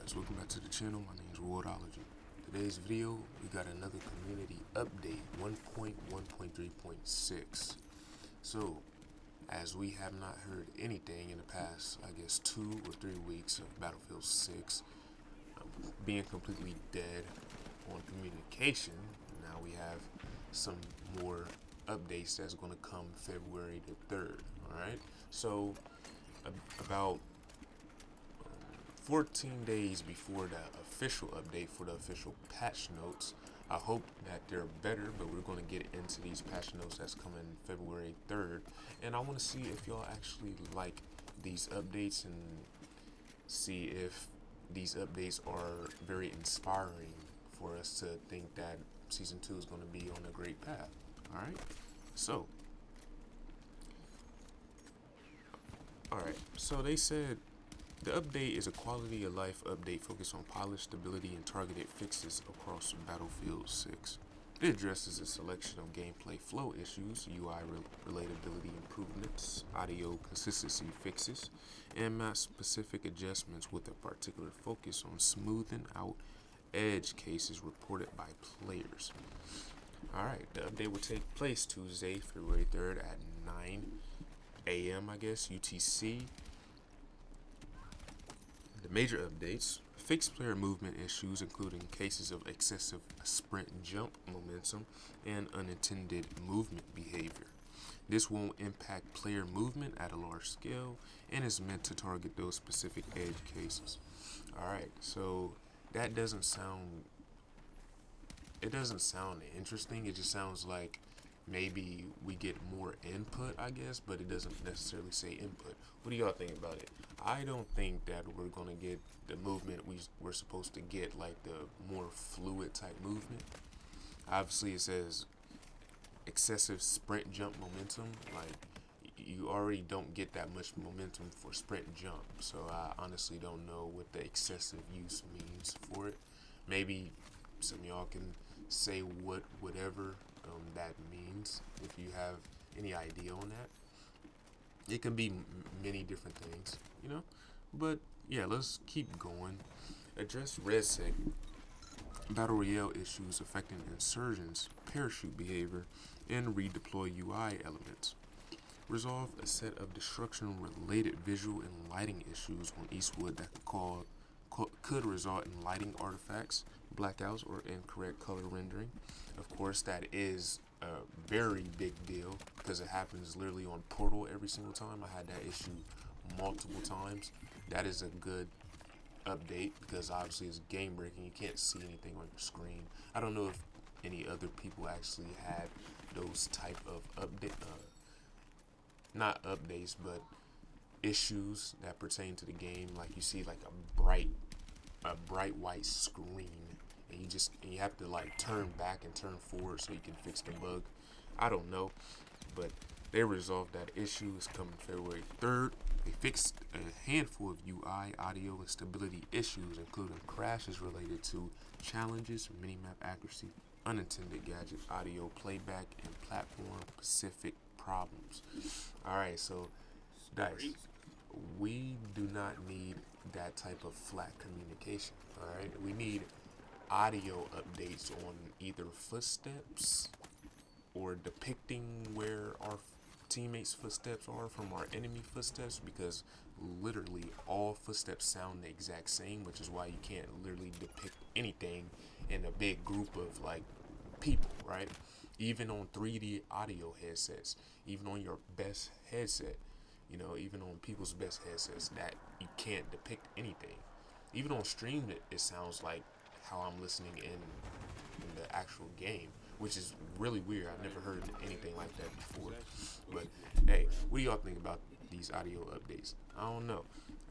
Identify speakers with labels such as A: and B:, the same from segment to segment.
A: guys, welcome back to the channel. My name is Worldology. Today's video, we got another community update 1.1.3.6. So, as we have not heard anything in the past, I guess 2 or 3 weeks of Battlefield 6 being completely dead on communication, now we have some more updates that's going to come February the 3rd. Alright, so about 14 days before the official update for the official patch notes. I hope that they're better, but we're going to get into these patch notes that's coming February 3rd. And I want to see if y'all actually like these updates and see if these updates are very inspiring for us to think that Season 2 is going to be on a great path. Alright, so they said the update is a quality of life update focused on polished stability and targeted fixes across Battlefield 6. It addresses a selection of gameplay flow issues, UI relatability improvements, audio consistency fixes, and map-specific adjustments with a particular focus on smoothing out edge cases reported by players. Alright, the update will take place Tuesday, February 3rd at 9 a.m. I guess, UTC. The major updates: fixed player movement issues, including cases of excessive sprint and jump momentum and unintended movement behavior. This won't impact player movement at a large scale and is meant to target those specific edge cases. Alright, so that doesn't sound interesting. It just sounds like maybe we get more input, I guess, but it doesn't necessarily say input. What do y'all think about it? I don't think that we're gonna get the movement we're supposed to get, like the more fluid type movement. Obviously it says excessive sprint jump momentum. Like, you already don't get that much momentum for sprint and jump, so I honestly don't know what the excessive use means for it. Maybe some of y'all can say whatever that means, if you have any idea on that. It can be many different things, you know. But yeah, let's keep going. Address RedSec Battle Royale issues affecting insurgents' parachute behavior and redeploy UI elements. Resolve a set of destruction-related visual and lighting issues on Eastwood that could result in lighting artifacts, blackouts, or incorrect color rendering. Of course, that is a very big deal because it happens literally on Portal every single time. I had that issue multiple times. That is a good update because obviously it's game breaking. You can't see anything on your screen. I don't know if any other people actually had those type of not updates, but issues that pertain to the game. Like, you see like a bright white screen, and you have to like turn back and turn forward so you can fix the bug. I don't know, but they resolved that issue. It's coming February 3rd. They fixed a handful of UI, audio, and stability issues, including crashes related to challenges, minimap accuracy, unintended gadget audio playback, and platform-specific problems. Alright, so guys, we do not need that type of flat communication. Alright, we need audio updates on either footsteps or depicting where our teammates' footsteps are from our enemy footsteps, because literally all footsteps sound the exact same, which is why you can't literally depict anything in a big group of like people, right? Even on 3D audio headsets, even on your best headset, you know, even on people's best headsets, that you can't depict anything. Even on stream, it sounds like how I'm listening in the actual game, which is really weird. I've never heard anything like that before. But hey, what do y'all think about these audio updates? I don't know.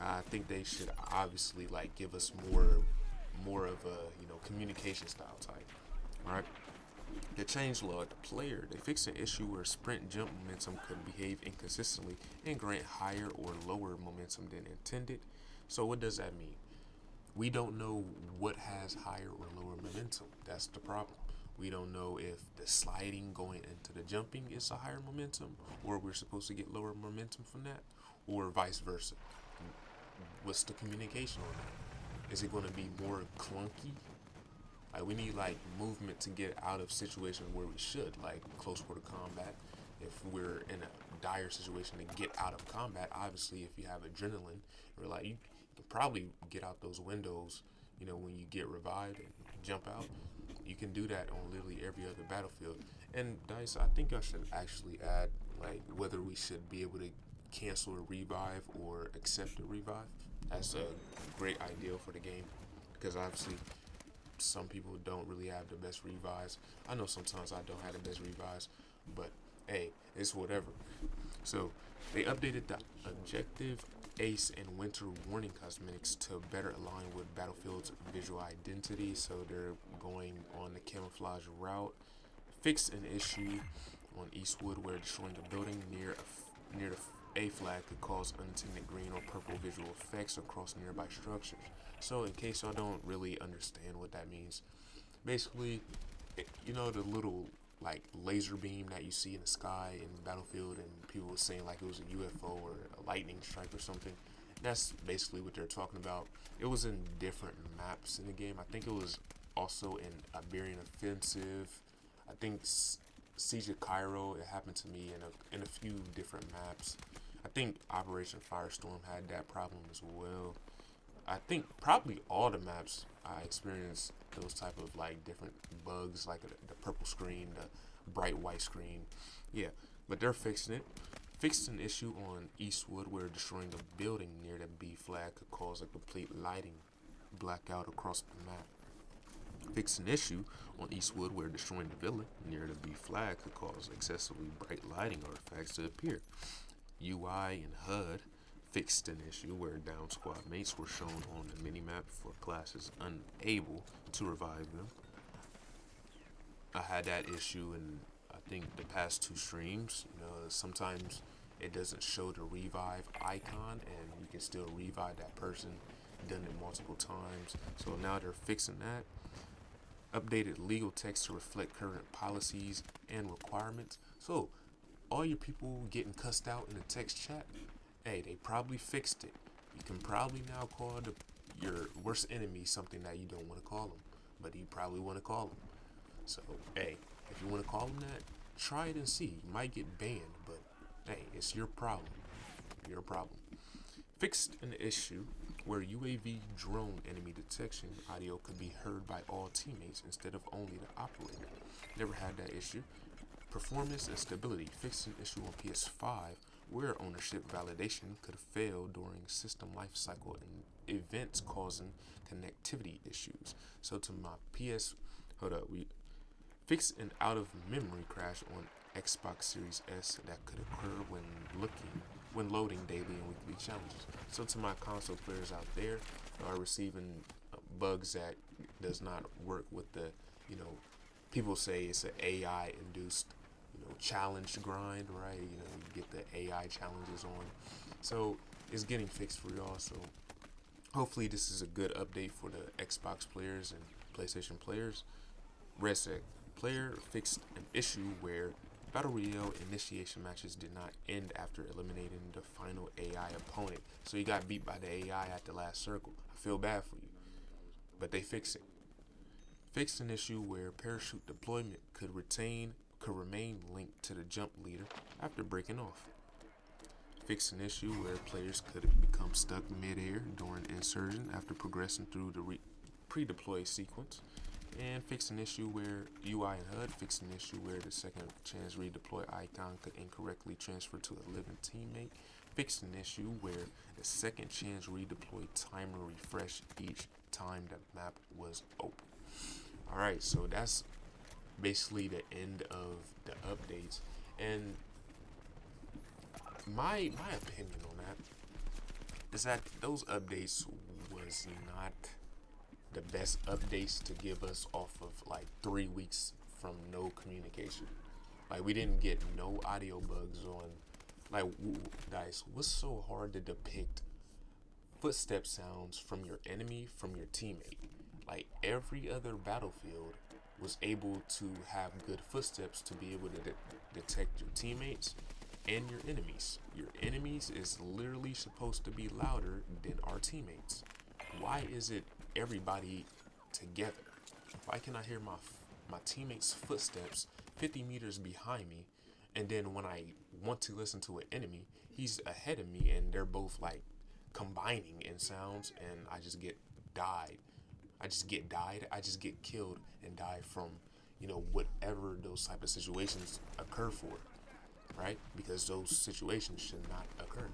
A: I think they should obviously like give us more of a, you know, communication style type. Alright. The changelog player, they fixed an issue where sprint jump momentum could behave inconsistently and grant higher or lower momentum than intended. So what does that mean? We don't know what has higher or lower momentum. That's the problem. We don't know if the sliding going into the jumping is a higher momentum, or we're supposed to get lower momentum from that, or vice versa. What's the communication on that? Is it going to be more clunky? Like we need like movement to get out of situations where we should, like close quarter combat. If we're in a dire situation to get out of combat, obviously, if you have adrenaline, or like you can probably get out those windows. You know, when you get revived and jump out, you can do that on literally every other battlefield. And Dice, I think I should actually add like whether we should be able to cancel a revive or accept a revive. That's a great idea for the game because obviously some people don't really have the best revives. I know sometimes I don't have the best revives, but hey, it's whatever. So they updated the objective, ace, and winter warning cosmetics to better align with Battlefield's visual identity. So they're going on the camouflage route. Fixed an issue on Eastwood where destroying a building near the A flag could cause unintended green or purple visual effects across nearby structures. So in case y'all don't really understand what that means, basically, you know the little like laser beam that you see in the sky in Battlefield, and people were saying like it was a UFO or a lightning strike or something. That's basically what they're talking about. It was in different maps in the game. I think it was also in Iberian Offensive. I think Siege of Cairo. It happened to me in a few different maps. I think Operation Firestorm had that problem as well. I think probably all the maps I experienced those type of like different bugs, like the purple screen, the bright white screen. Yeah, but they're fixing it. Fixed an issue on Eastwood where destroying a building near the B flag could cause a complete lighting blackout across the map. Fixed an issue on Eastwood where destroying the villa near the B flag could cause excessively bright lighting artifacts to appear. UI and HUD fixed an issue where down squad mates were shown on the minimap for classes unable to revive them. I had that issue in I think the past two streams. You know, sometimes it doesn't show the revive icon and you can still revive that person. Done it multiple times. So now they're fixing that. Updated legal text to reflect current policies and requirements. So all your people getting cussed out in the text chat, hey, they probably fixed it. You can probably now call your worst enemy something that you don't want to call them, but you probably want to call them. So, hey, if you want to call them that, try it and see. You might get banned, but hey, it's your problem. Your problem. Fixed an issue where UAV drone enemy detection audio could be heard by all teammates instead of only the operator. Never had that issue. Performance and stability. Fixed an issue on PS5 where ownership validation could fail during system lifecycle and events causing connectivity issues. So to my we fixed an out of memory crash on Xbox Series S that could occur when loading daily and weekly challenges. So to my console players out there who are receiving bugs that does not work with the, people say it's an AI induced, challenge grind, right? You get the AI challenges on. So it's getting fixed for y'all. So hopefully this is a good update for the Xbox players and PlayStation players. Reset player fixed an issue where Battle Royale initiation matches did not end after eliminating the final AI opponent. So you got beat by the AI at the last circle. I feel bad for you. But they fixed it. Fixed an issue where parachute deployment could remain linked to the jump leader after breaking off. Fixed an issue where players could become stuck mid-air during insertion after progressing through the pre-deploy sequence. And fixed an issue where UI and HUD fixed an issue where the second chance redeploy icon could incorrectly transfer to a living teammate. Fixed an issue where the second chance redeploy timer refreshed each time the map was open. Alright, so that's basically the end of the updates. And my opinion on that is that those updates was not the best updates to give us off of like 3 weeks from no communication. Like we didn't get no audio bugs on. Like, guys, what's so hard to depict footstep sounds from your enemy, from your teammate? Like every other battlefield was able to have good footsteps to be able to detect your teammates and your enemies. Your enemies is literally supposed to be louder than our teammates. Why is it everybody together? Why can I hear my teammates' footsteps 50 meters behind me, and then when I want to listen to an enemy, he's ahead of me, and they're both like combining in sounds, and I just get died. I just get killed and die from, whatever those type of situations occur for, right? Because those situations should not occur.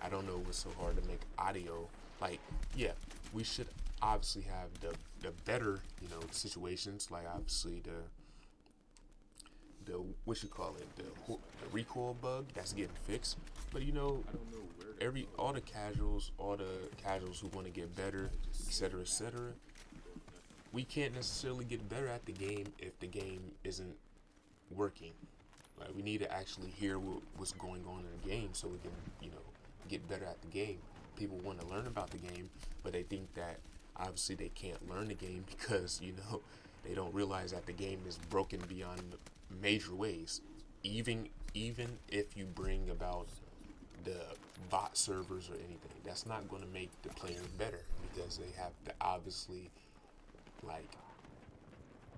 A: I don't know what's so hard to make audio. Like, yeah, we should obviously have the better, situations, like obviously the what you call it, the recoil bug that's getting fixed. But all the casuals who want to get better, etc., etc. We can't necessarily get better at the game if the game isn't working. Like, we need to actually hear what's going on in the game so we can, get better at the game. People want to learn about the game, but they think that obviously they can't learn the game because, they don't realize that the game is broken beyond major ways. Even if you bring about the bot servers or anything, that's not going to make the players better because they have to obviously, like,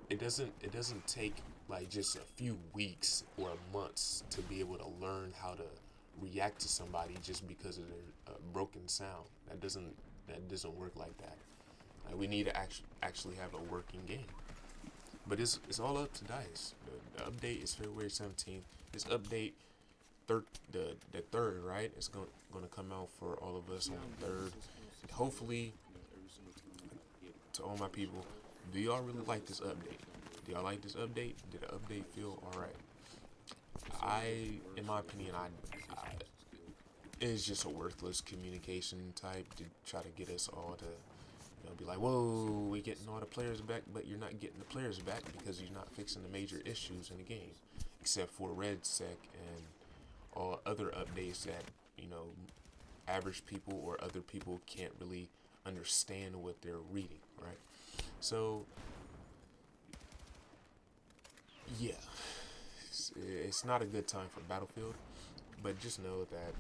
A: it doesn't take like just a few weeks or months to be able to learn how to react to somebody just because of their broken sound. That doesn't work like that. Like, we need to actually have a working game. But it's all up to DICE. The update is February 17th. This update, the third, right? It's going to come out for all of us on the third. Hopefully, to all my people, do y'all really like this update? Do y'all like this update? Did the update feel alright? In my opinion, it's just a worthless communication type to try to get us all to, be like, whoa, we getting all the players back, but you're not getting the players back because you're not fixing the major issues in the game, except for RedSec and all other updates that, average people or other people can't really understand what they're reading, right? So, yeah, it's not a good time for Battlefield, but just know that,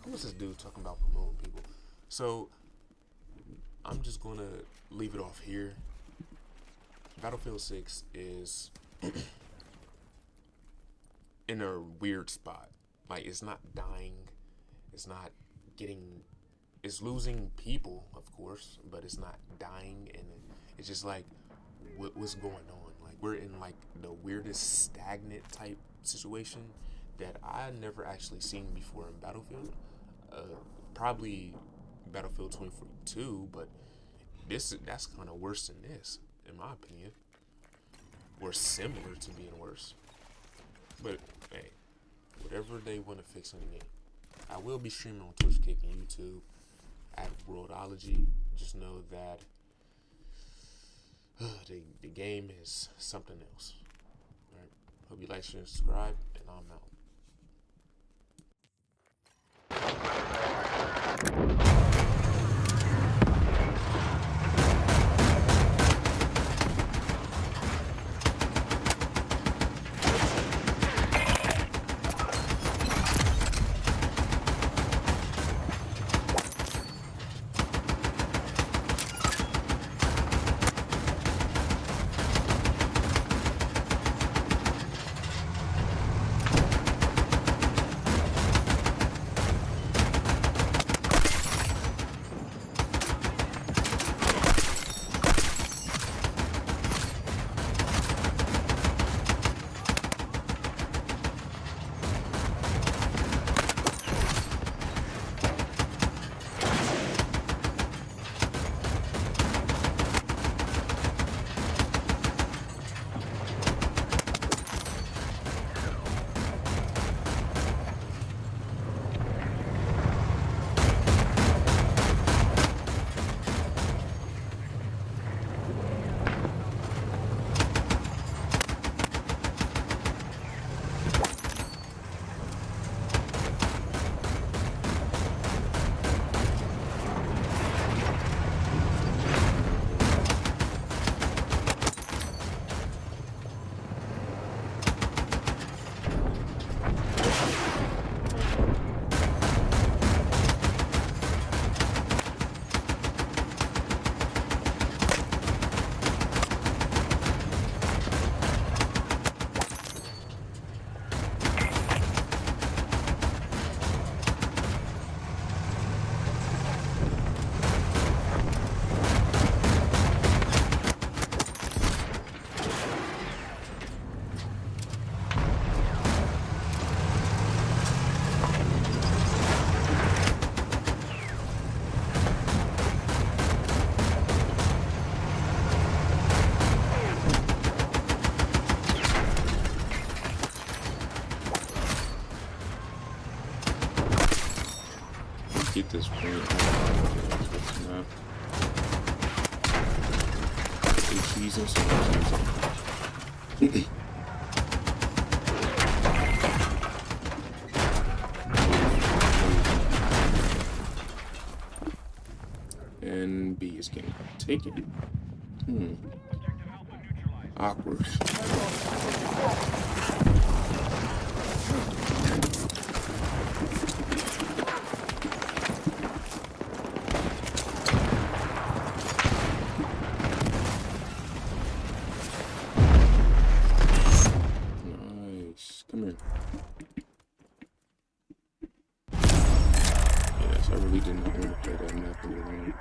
A: what's this dude talking about promoting people? So, I'm just going to leave it off here. Battlefield 6 is in a weird spot. Like, it's not dying. It's not it's losing people, of course, but it's not dying. And it's just like, what's going on? Like, we're in like the weirdest stagnant type situation that I never actually seen before in Battlefield. Probably Battlefield 2042, but that's kind of worse than this, in my opinion, or similar to being worse. But hey, whatever they want to fix in the game, I will be streaming on Twitch, Kick, and YouTube at Worldology. Just know that the game is something else. All right, hope you like, share, and subscribe, and I'm out.
B: this point. It's not. Cheese and some cheese. And B is getting taken. Awkward. Nice. Come here. Yes, I really did not want to play that map in the room.